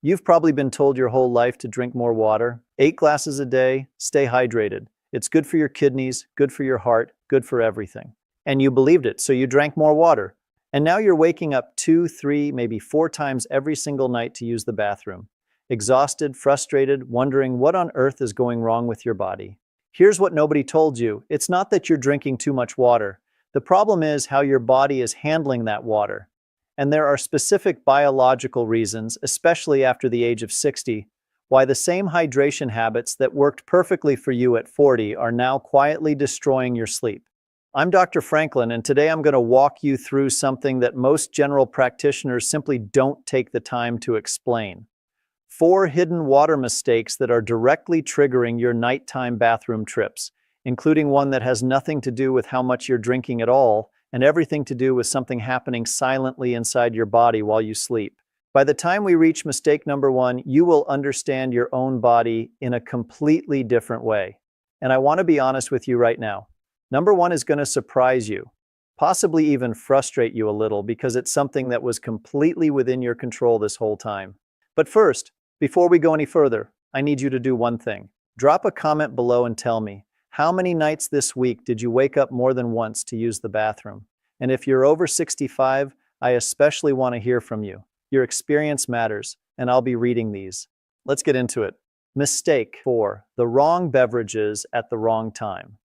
You've probably been told your whole life to drink more water. 8 glasses a day, stay hydrated. It's good for your kidneys, good for your heart, good for everything. And you believed it, so you drank more water. And now you're waking up 2, 3, maybe 4 times every single night to use the bathroom. Exhausted, frustrated, wondering what on earth is going wrong with your body. Here's what nobody told you. It's not that you're drinking too much water. The problem is how your body is handling that water. And there are specific biological reasons, especially after the age of 60, why the same hydration habits that worked perfectly for you at 40 are now quietly destroying your sleep. I'm Dr. Franklin, and today I'm going to walk you through something that most general practitioners simply don't take the time to explain. 4 hidden water mistakes that are directly triggering your nighttime bathroom trips, including one that has nothing to do with how much you're drinking at all, and everything to do with something happening silently inside your body while you sleep. By the time we reach mistake number 1, you will understand your own body in a completely different way. And I want to be honest with you right now. Number 1 is going to surprise you, possibly even frustrate you a little because it's something that was completely within your control this whole time. But first, before we go any further, I need you to do one thing. Drop a comment below and tell me, how many nights this week did you wake up more than once to use the bathroom? And if you're over 65, I especially want to hear from you. Your experience matters, and I'll be reading these. Let's get into it. Mistake 4, the wrong beverages at the wrong time.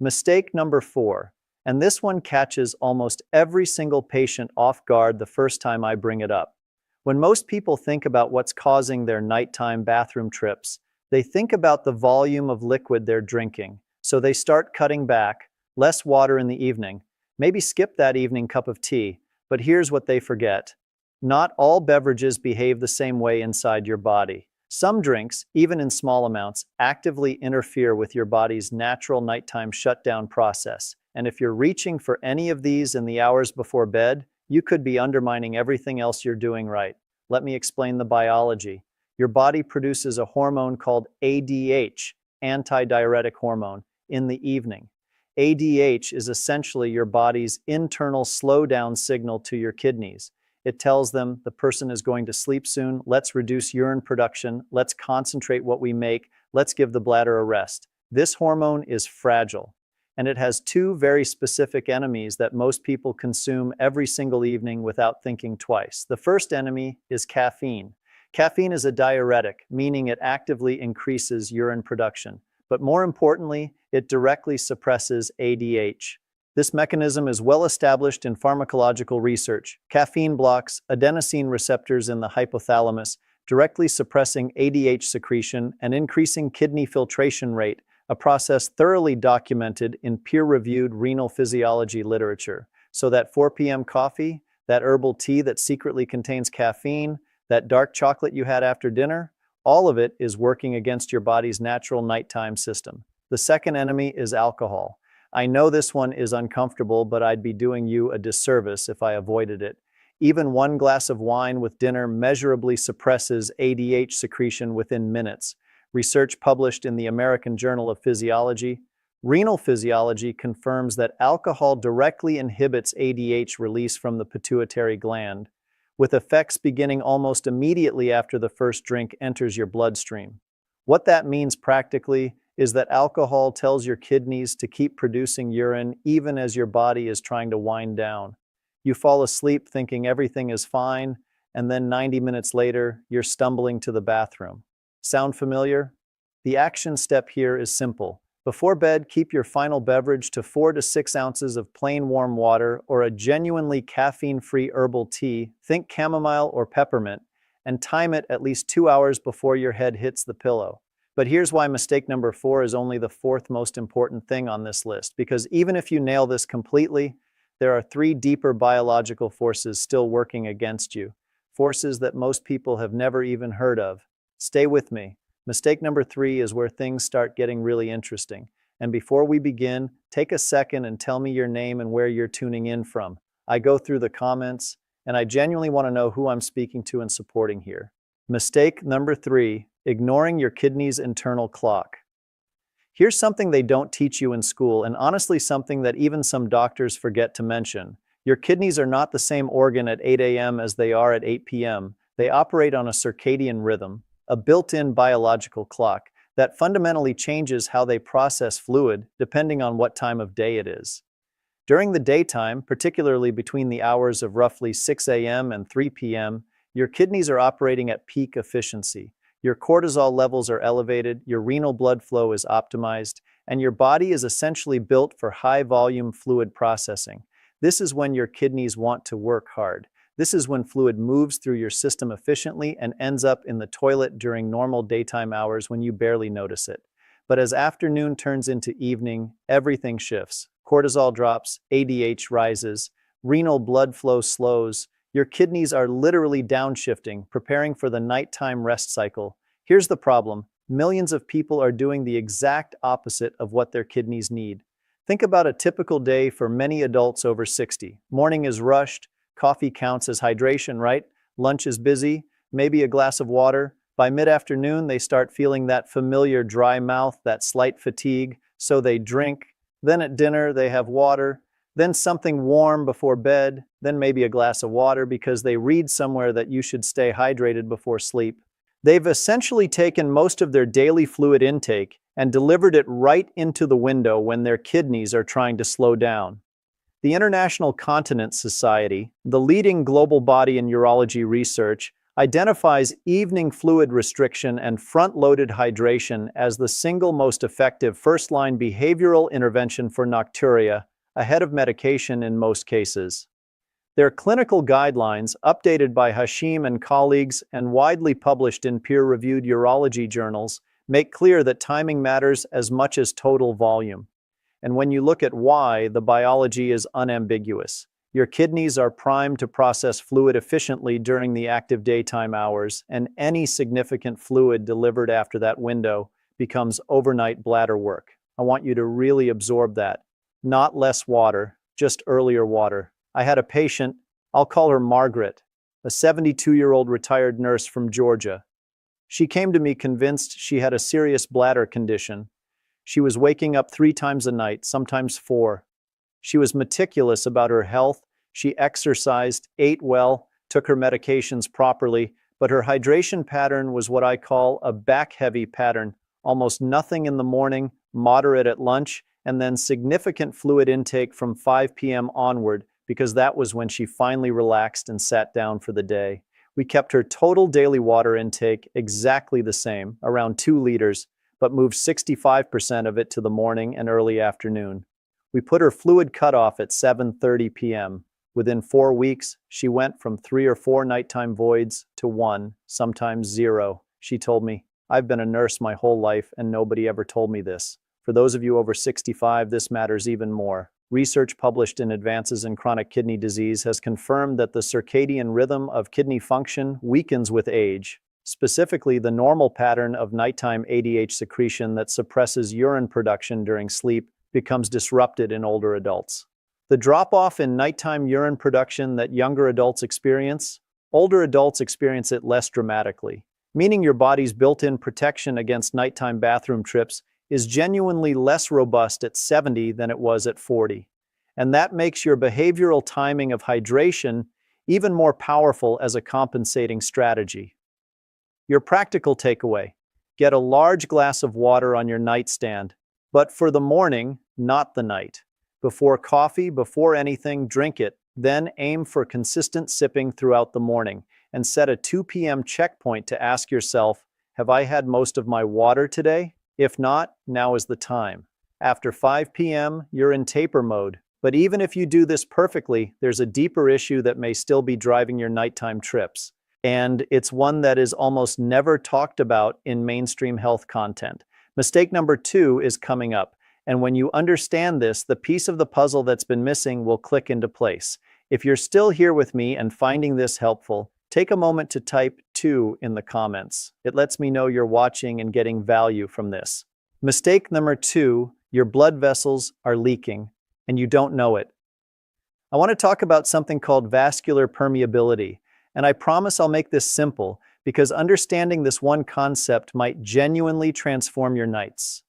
Mistake number 4, and this one catches almost every single patient off guard the first time I bring it up. When most people think about what's causing their nighttime bathroom trips, they think about the volume of liquid they're drinking, so they start cutting back, less water in the evening, maybe skip that evening cup of tea, but here's what they forget. Not all beverages behave the same way inside your body. Some drinks, even in small amounts, actively interfere with your body's natural nighttime shutdown process, and if you're reaching for any of these in the hours before bed, you could be undermining everything else you're doing right. Let me explain the biology. Your body produces a hormone called ADH, antidiuretic hormone, in the evening. ADH is essentially your body's internal slowdown signal to your kidneys. It tells them the person is going to sleep soon, let's reduce urine production, let's concentrate what we make, let's give the bladder a rest. This hormone is fragile, and it has 2 very specific enemies that most people consume every single evening without thinking twice. The first enemy is caffeine. Caffeine is a diuretic, meaning it actively increases urine production. But more importantly, it directly suppresses ADH. This mechanism is well established in pharmacological research. Caffeine blocks adenosine receptors in the hypothalamus, directly suppressing ADH secretion and increasing kidney filtration rate, a process thoroughly documented in peer-reviewed renal physiology literature. So that 4 p.m. coffee, that herbal tea that secretly contains caffeine, that dark chocolate you had after dinner, all of it is working against your body's natural nighttime system. The second enemy is alcohol. I know this one is uncomfortable, but I'd be doing you a disservice if I avoided it. Even 1 glass of wine with dinner measurably suppresses ADH secretion within minutes. Research published in the American Journal of Physiology, Renal Physiology confirms that alcohol directly inhibits ADH release from the pituitary gland, with effects beginning almost immediately after the first drink enters your bloodstream. What that means practically is that alcohol tells your kidneys to keep producing urine even as your body is trying to wind down. You fall asleep thinking everything is fine, and then 90 minutes later, you're stumbling to the bathroom. Sound familiar? The action step here is simple. Before bed, keep your final beverage to 4 to 6 ounces of plain warm water or a genuinely caffeine-free herbal tea, think chamomile or peppermint, and time it at least 2 hours before your head hits the pillow. But here's why mistake number 4 is only the 4th most important thing on this list, because even if you nail this completely, there are 3 deeper biological forces still working against you, forces that most people have never even heard of. Stay with me. Mistake number 3 is where things start getting really interesting. And before we begin, take a second and tell me your name and where you're tuning in from. I go through the comments, and I genuinely want to know who I'm speaking to and supporting here. Mistake number 3, ignoring your kidney's internal clock. Here's something they don't teach you in school, and honestly something that even some doctors forget to mention. Your kidneys are not the same organ at 8 a.m. as they are at 8 p.m. They operate on a circadian rhythm, a built-in biological clock that fundamentally changes how they process fluid depending on what time of day it is. During the daytime, particularly between the hours of roughly 6 a.m. and 3 p.m., your kidneys are operating at peak efficiency. Your cortisol levels are elevated, your renal blood flow is optimized, and your body is essentially built for high-volume fluid processing. This is when your kidneys want to work hard. This is when fluid moves through your system efficiently and ends up in the toilet during normal daytime hours when you barely notice it. But as afternoon turns into evening, everything shifts. Cortisol drops, ADH rises, renal blood flow slows. Your kidneys are literally downshifting, preparing for the nighttime rest cycle. Here's the problem. Millions of people are doing the exact opposite of what their kidneys need. Think about a typical day for many adults over 60. Morning is rushed, coffee counts as hydration, right? Lunch is busy, maybe a glass of water. By mid-afternoon, they start feeling that familiar dry mouth, that slight fatigue, so they drink. Then at dinner, they have water. Then something warm before bed, then maybe a glass of water because they read somewhere that you should stay hydrated before sleep. They've essentially taken most of their daily fluid intake and delivered it right into the window when their kidneys are trying to slow down. The International Continence Society, the leading global body in urology research, identifies evening fluid restriction and front-loaded hydration as the single most effective first-line behavioral intervention for nocturia, ahead of medication in most cases. Their clinical guidelines, updated by Hashim and colleagues and widely published in peer-reviewed urology journals, make clear that timing matters as much as total volume. And when you look at why, the biology is unambiguous. Your kidneys are primed to process fluid efficiently during the active daytime hours, and any significant fluid delivered after that window becomes overnight bladder work. I want you to really absorb that. Not less water, just earlier water. I had a patient, I'll call her Margaret, a 72-year-old retired nurse from Georgia. She came to me convinced she had a serious bladder condition. She was waking up 3 times a night, sometimes 4. She was meticulous about her health. She exercised, ate well, took her medications properly, but her hydration pattern was what I call a back-heavy pattern. Almost nothing in the morning, moderate at lunch, and then significant fluid intake from 5 p.m. onward, because that was when she finally relaxed and sat down for the day. We kept her total daily water intake exactly the same, around 2 liters, but moved 65% of it to the morning and early afternoon. We put her fluid cutoff at 7:30 p.m. Within 4 weeks, she went from 3 or 4 nighttime voids to 1, sometimes 0. She told me, "I've been a nurse my whole life and nobody ever told me this." For those of you over 65, this matters even more. Research published in Advances in Chronic Kidney Disease has confirmed that the circadian rhythm of kidney function weakens with age. Specifically, the normal pattern of nighttime ADH secretion that suppresses urine production during sleep becomes disrupted in older adults. The drop-off in nighttime urine production that younger adults experience, older adults experience it less dramatically, meaning your body's built-in protection against nighttime bathroom trips is genuinely less robust at 70 than it was at 40. And that makes your behavioral timing of hydration even more powerful as a compensating strategy. Your practical takeaway: get a large glass of water on your nightstand, but for the morning, not the night. Before coffee, before anything, drink it, then aim for consistent sipping throughout the morning, and set a 2 p.m. checkpoint to ask yourself, have I had most of my water today? If not, now is the time. After 5 p.m., you're in taper mode. But even if you do this perfectly, there's a deeper issue that may still be driving your nighttime trips. And it's one that is almost never talked about in mainstream health content. Mistake number 2 is coming up. And when you understand this, the piece of the puzzle that's been missing will click into place. If you're still here with me and finding this helpful, take a moment to type 2 in the comments. It lets me know you're watching and getting value from this. Mistake number 2, your blood vessels are leaking, and you don't know it. I want to talk about something called vascular permeability, and I promise I'll make this simple because understanding this one concept might genuinely transform your nights.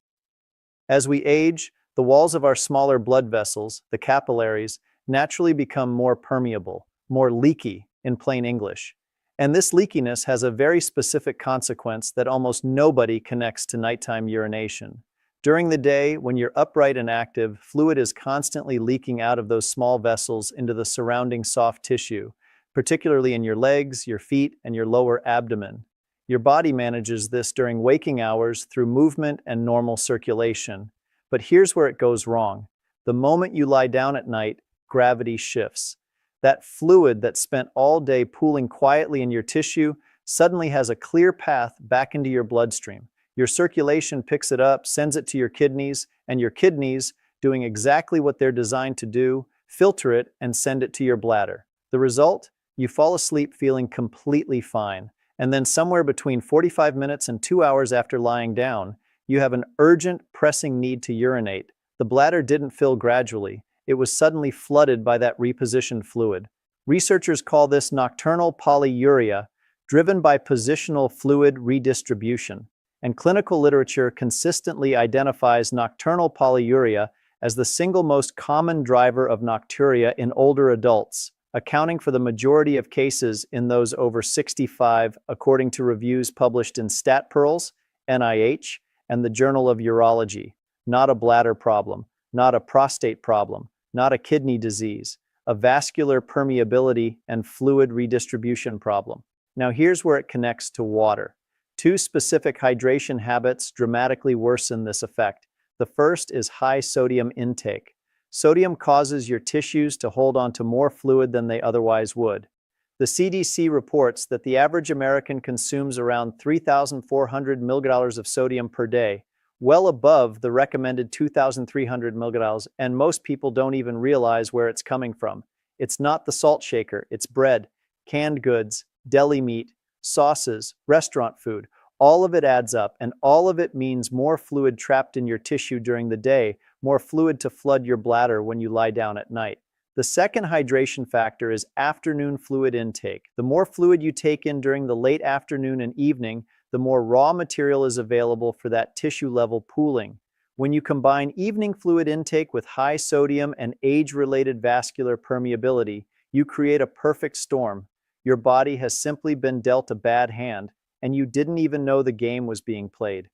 As we age, the walls of our smaller blood vessels, the capillaries, naturally become more permeable, more leaky, in plain English. And this leakiness has a very specific consequence that almost nobody connects to nighttime urination. During the day, when you're upright and active, fluid is constantly leaking out of those small vessels into the surrounding soft tissue, particularly in your legs, your feet, and your lower abdomen. Your body manages this during waking hours through movement and normal circulation. But here's where it goes wrong. The moment you lie down at night, gravity shifts. That fluid that spent all day pooling quietly in your tissue suddenly has a clear path back into your bloodstream. Your circulation picks it up, sends it to your kidneys, and your kidneys, doing exactly what they're designed to do, filter it and send it to your bladder. The result? You fall asleep feeling completely fine. And then somewhere between 45 minutes and 2 hours after lying down, you have an urgent, pressing need to urinate. The bladder didn't fill gradually. It was suddenly flooded by that repositioned fluid. Researchers call this nocturnal polyuria, driven by positional fluid redistribution. And clinical literature consistently identifies nocturnal polyuria as the single most common driver of nocturia in older adults, accounting for the majority of cases in those over 65, according to reviews published in Stat Pearls, NIH, and the Journal of Urology. Not a bladder problem, not a prostate problem, not a kidney disease, a vascular permeability and fluid redistribution problem. Now here's where it connects to water. Two specific hydration habits dramatically worsen this effect. The first is high sodium intake. Sodium causes your tissues to hold on to more fluid than they otherwise would. The CDC reports that the average American consumes around 3,400 mg of sodium per day, well above the recommended 2,300 mg, and most people don't even realize where it's coming from. It's not the salt shaker, it's bread, canned goods, deli meat, sauces, restaurant food. All of it adds up, and all of it means more fluid trapped in your tissue during the day, more fluid to flood your bladder when you lie down at night. The second hydration factor is afternoon fluid intake. The more fluid you take in during the late afternoon and evening, the more raw material is available for that tissue-level pooling. When you combine evening fluid intake with high sodium and age-related vascular permeability, you create a perfect storm. Your body has simply been dealt a bad hand, and you didn't even know the game was being played.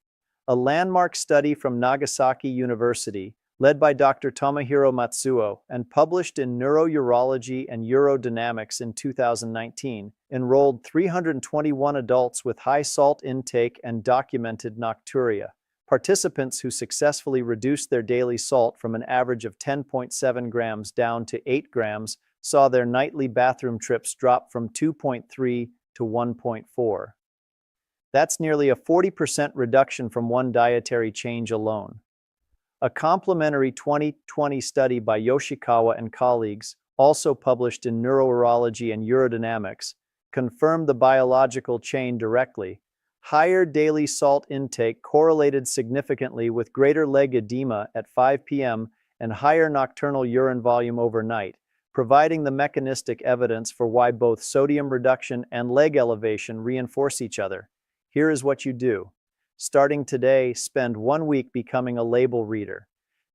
A landmark study from Nagasaki University, led by Dr. Tomohiro Matsuo and published in Neurourology and Urodynamics in 2019, enrolled 321 adults with high salt intake and documented nocturia. Participants who successfully reduced their daily salt from an average of 10.7 grams down to 8 grams saw their nightly bathroom trips drop from 2.3 to 1.4. That's nearly a 40% reduction from one dietary change alone. A complementary 2020 study by Yoshikawa and colleagues, also published in Neurourology and Urodynamics, confirmed the biological chain directly. Higher daily salt intake correlated significantly with greater leg edema at 5 p.m. and higher nocturnal urine volume overnight, providing the mechanistic evidence for why both sodium reduction and leg elevation reinforce each other. Here is what you do. Starting today, spend 1 week becoming a label reader.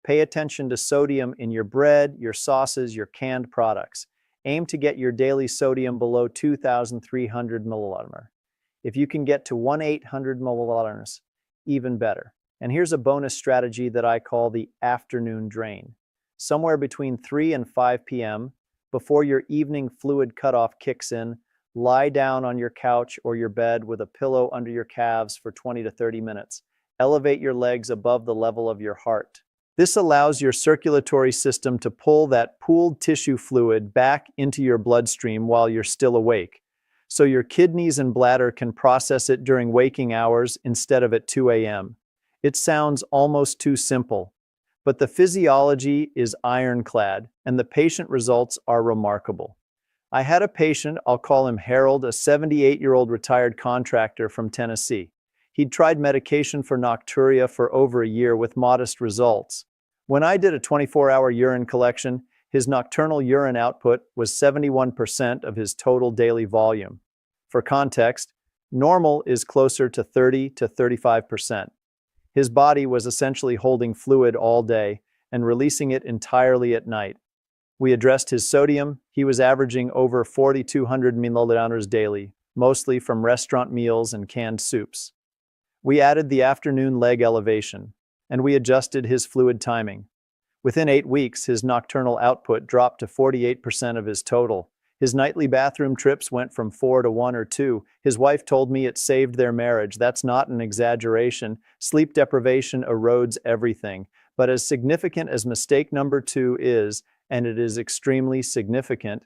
Pay attention to sodium in your bread, your sauces, your canned products. Aim to get your daily sodium below 2,300 milliliters. If you can get to 1,800 milliliters, even better. And here's a bonus strategy that I call the afternoon drain. Somewhere between 3 and 5 p.m., before your evening fluid cutoff kicks in, lie down on your couch or your bed with a pillow under your calves for 20 to 30 minutes. Elevate your legs above the level of your heart. This allows your circulatory system to pull that pooled tissue fluid back into your bloodstream while you're still awake, so your kidneys and bladder can process it during waking hours instead of at 2 a.m. It sounds almost too simple, but the physiology is ironclad and the patient results are remarkable. I had a patient, I'll call him Harold, a 78-year-old retired contractor from Tennessee. He'd tried medication for nocturia for over a year with modest results. When I did a 24-hour urine collection, his nocturnal urine output was 71% of his total daily volume. For context, normal is closer to 30 to 35%. His body was essentially holding fluid all day and releasing it entirely at night. We addressed his sodium. He was averaging over 4,200 milliliters daily, mostly from restaurant meals and canned soups. We added the afternoon leg elevation, and we adjusted his fluid timing. Within 8 weeks, his nocturnal output dropped to 48% of his total. His nightly bathroom trips went from 4 to 1 or 2. His wife told me it saved their marriage. That's not an exaggeration. Sleep deprivation erodes everything. But as significant as mistake number 2 is, and it is extremely significant,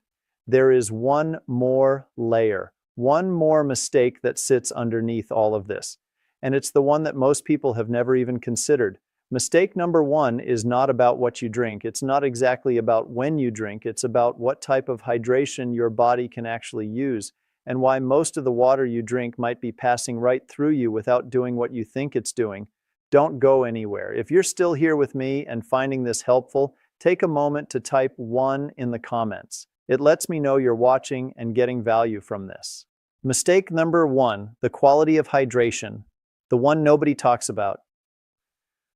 there is one more layer, one more mistake that sits underneath all of this. And it's the one that most people have never even considered. Mistake number 1 is not about what you drink. It's not exactly about when you drink. It's about what type of hydration your body can actually use, and why most of the water you drink might be passing right through you without doing what you think it's doing. Don't go anywhere. If you're still here with me and finding this helpful, take a moment to type 1 in the comments. It lets me know you're watching and getting value from this. Mistake number 1, the quality of hydration, the one nobody talks about.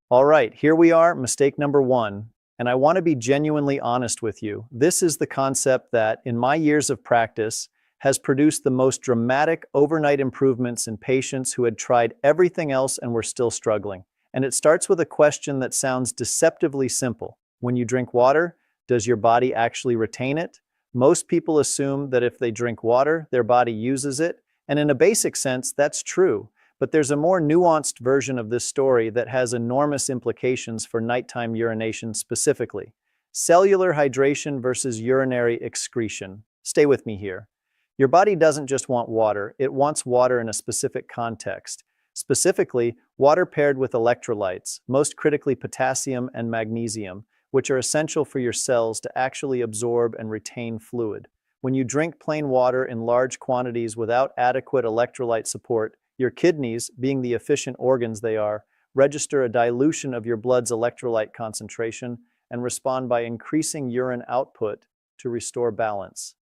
All right, here we are, mistake number 1, and I want to be genuinely honest with you. This is the concept that, in my years of practice, has produced the most dramatic overnight improvements in patients who had tried everything else and were still struggling. And it starts with a question that sounds deceptively simple. When you drink water, does your body actually retain it? Most people assume that if they drink water, their body uses it, and in a basic sense, that's true. But there's a more nuanced version of this story that has enormous implications for nighttime urination specifically. Cellular hydration versus urinary excretion. Stay with me here. Your body doesn't just want water, it wants water in a specific context. Specifically, water paired with electrolytes, most critically potassium and magnesium, which are essential for your cells to actually absorb and retain fluid. When you drink plain water in large quantities without adequate electrolyte support, your kidneys, being the efficient organs they are, register a dilution of your blood's electrolyte concentration and respond by increasing urine output to restore balance.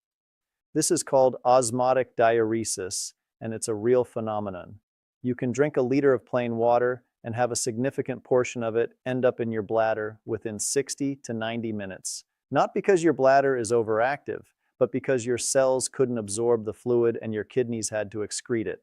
This is called osmotic diuresis, and it's a real phenomenon. You can drink a liter of plain water and have a significant portion of it end up in your bladder within 60 to 90 minutes. Not because your bladder is overactive, but because your cells couldn't absorb the fluid and your kidneys had to excrete it.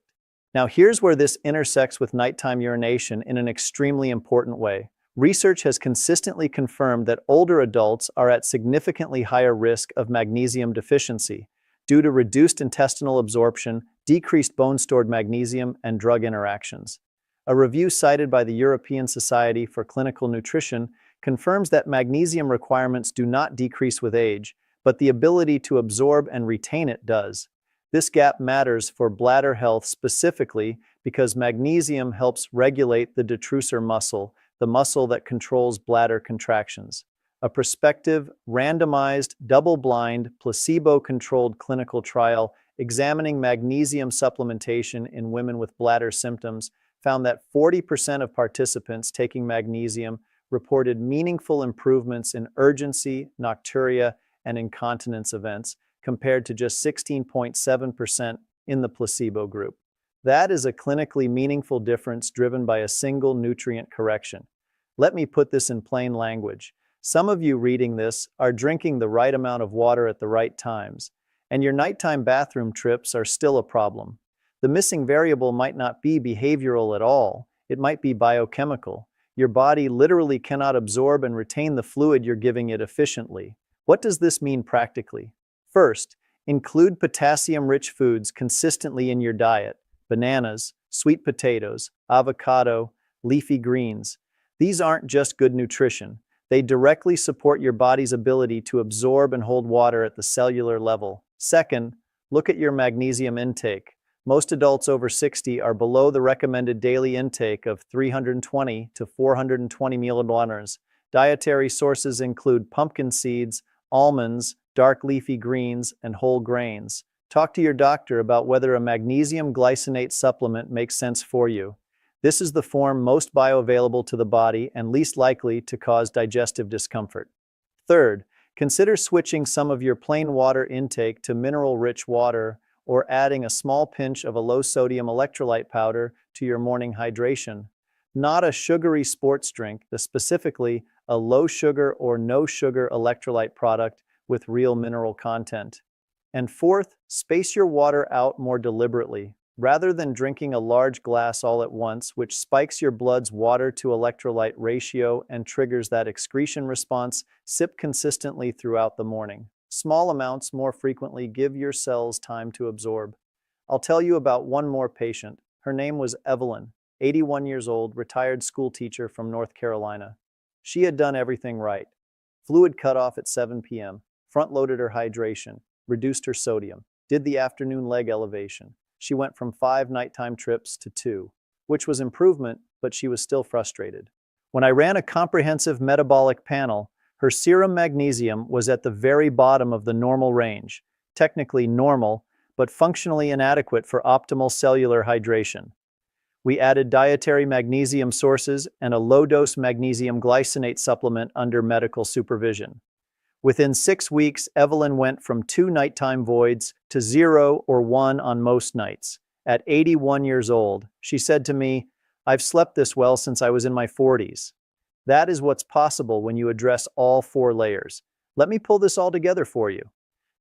Now here's where this intersects with nighttime urination in an extremely important way. Research has consistently confirmed that older adults are at significantly higher risk of magnesium deficiency due to reduced intestinal absorption, decreased bone-stored magnesium, and drug interactions. A review cited by the European Society for Clinical Nutrition confirms that magnesium requirements do not decrease with age, but the ability to absorb and retain it does. This gap matters for bladder health specifically because magnesium helps regulate the detrusor muscle, the muscle that controls bladder contractions. A prospective, randomized, double-blind, placebo-controlled clinical trial examining magnesium supplementation in women with bladder symptoms found that 40% of participants taking magnesium reported meaningful improvements in urgency, nocturia, and incontinence events, compared to just 16.7% in the placebo group. That is a clinically meaningful difference driven by a single nutrient correction. Let me put this in plain language. Some of you reading this are drinking the right amount of water at the right times, and your nighttime bathroom trips are still a problem. The missing variable might not be behavioral at all. It might be biochemical. Your body literally cannot absorb and retain the fluid you're giving it efficiently. What does this mean practically? First, include potassium-rich foods consistently in your diet: bananas, sweet potatoes, avocado, leafy greens. These aren't just good nutrition. They directly support your body's ability to absorb and hold water at the cellular level. Second, look at your magnesium intake. Most adults over 60 are below the recommended daily intake of 320 to 420 milliliters. Dietary sources include pumpkin seeds, almonds, dark leafy greens, and whole grains. Talk to your doctor about whether a magnesium glycinate supplement makes sense for you. This is the form most bioavailable to the body and least likely to cause digestive discomfort. Third, consider switching some of your plain water intake to mineral-rich water or adding a small pinch of a low-sodium electrolyte powder to your morning hydration. Not a sugary sports drink, but specifically a low-sugar or no-sugar electrolyte product with real mineral content. And fourth, space your water out more deliberately. Rather than drinking a large glass all at once, which spikes your blood's water to electrolyte ratio and triggers that excretion response, sip consistently throughout the morning. Small amounts more frequently give your cells time to absorb. I'll tell you about one more patient. Her name was Evelyn, 81 years old, retired school teacher from North Carolina. She had done everything right. Fluid cutoff at 7 p.m., front-loaded her hydration, reduced her sodium, did the afternoon leg elevation. She went from 5 nighttime trips to 2, which was improvement, but she was still frustrated. When I ran a comprehensive metabolic panel, her serum magnesium was at the very bottom of the normal range, technically normal, but functionally inadequate for optimal cellular hydration. We added dietary magnesium sources and a low-dose magnesium glycinate supplement under medical supervision. Within 6 weeks, Evelyn went from 2 nighttime voids to 0 or 1 on most nights. At 81 years old, she said to me, "I've slept this well since I was in my 40s. That is what's possible when you address all 4 layers. Let me pull this all together for you.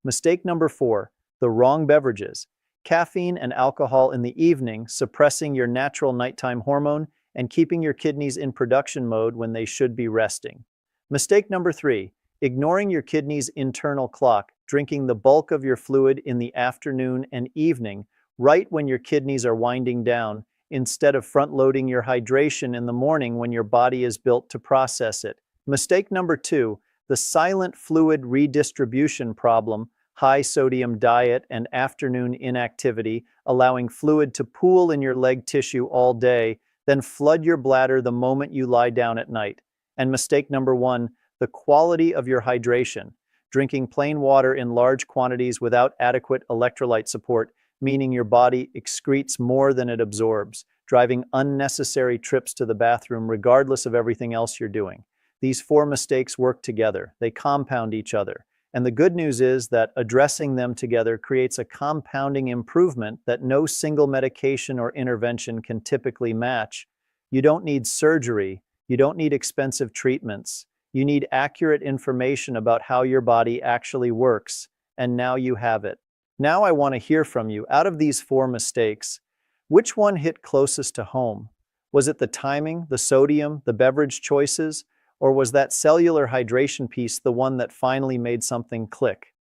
Mistake number 4, the wrong beverages. Caffeine and alcohol in the evening, suppressing your natural nighttime hormone and keeping your kidneys in production mode when they should be resting. Mistake number 3, ignoring your kidney's internal clock, drinking the bulk of your fluid in the afternoon and evening, right when your kidneys are winding down, instead of front-loading your hydration in the morning when your body is built to process it. Mistake number 2, the silent fluid redistribution problem, high sodium diet and afternoon inactivity, allowing fluid to pool in your leg tissue all day, then flood your bladder the moment you lie down at night. And mistake number 1, the quality of your hydration, drinking plain water in large quantities without adequate electrolyte support, meaning your body excretes more than it absorbs, driving unnecessary trips to the bathroom regardless of everything else you're doing. These 4 mistakes work together. They compound each other. And the good news is that addressing them together creates a compounding improvement that no single medication or intervention can typically match. You don't need surgery. You don't need expensive treatments. You need accurate information about how your body actually works, and now you have it. Now I want to hear from you. Out of these 4 mistakes, which one hit closest to home? Was it the timing, the sodium, the beverage choices, or was that cellular hydration piece the one that finally made something click?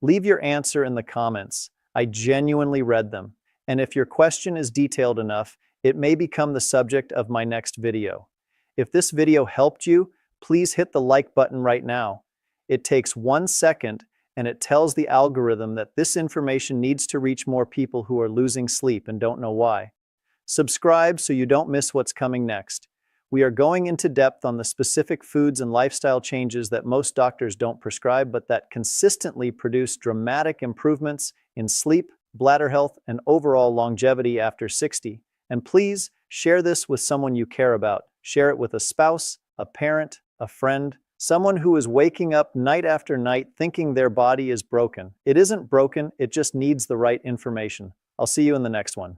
Leave your answer in the comments. I genuinely read them, and if your question is detailed enough, it may become the subject of my next video. If this video helped you, please hit the like button right now. It takes 1 second and it tells the algorithm that this information needs to reach more people who are losing sleep and don't know why. Subscribe so you don't miss what's coming next. We are going into depth on the specific foods and lifestyle changes that most doctors don't prescribe, but that consistently produce dramatic improvements in sleep, bladder health, and overall longevity after 60. And please share this with someone you care about. Share it with a spouse, a parent, a friend, someone who is waking up night after night thinking their body is broken. It isn't broken, it just needs the right information. I'll see you in the next one.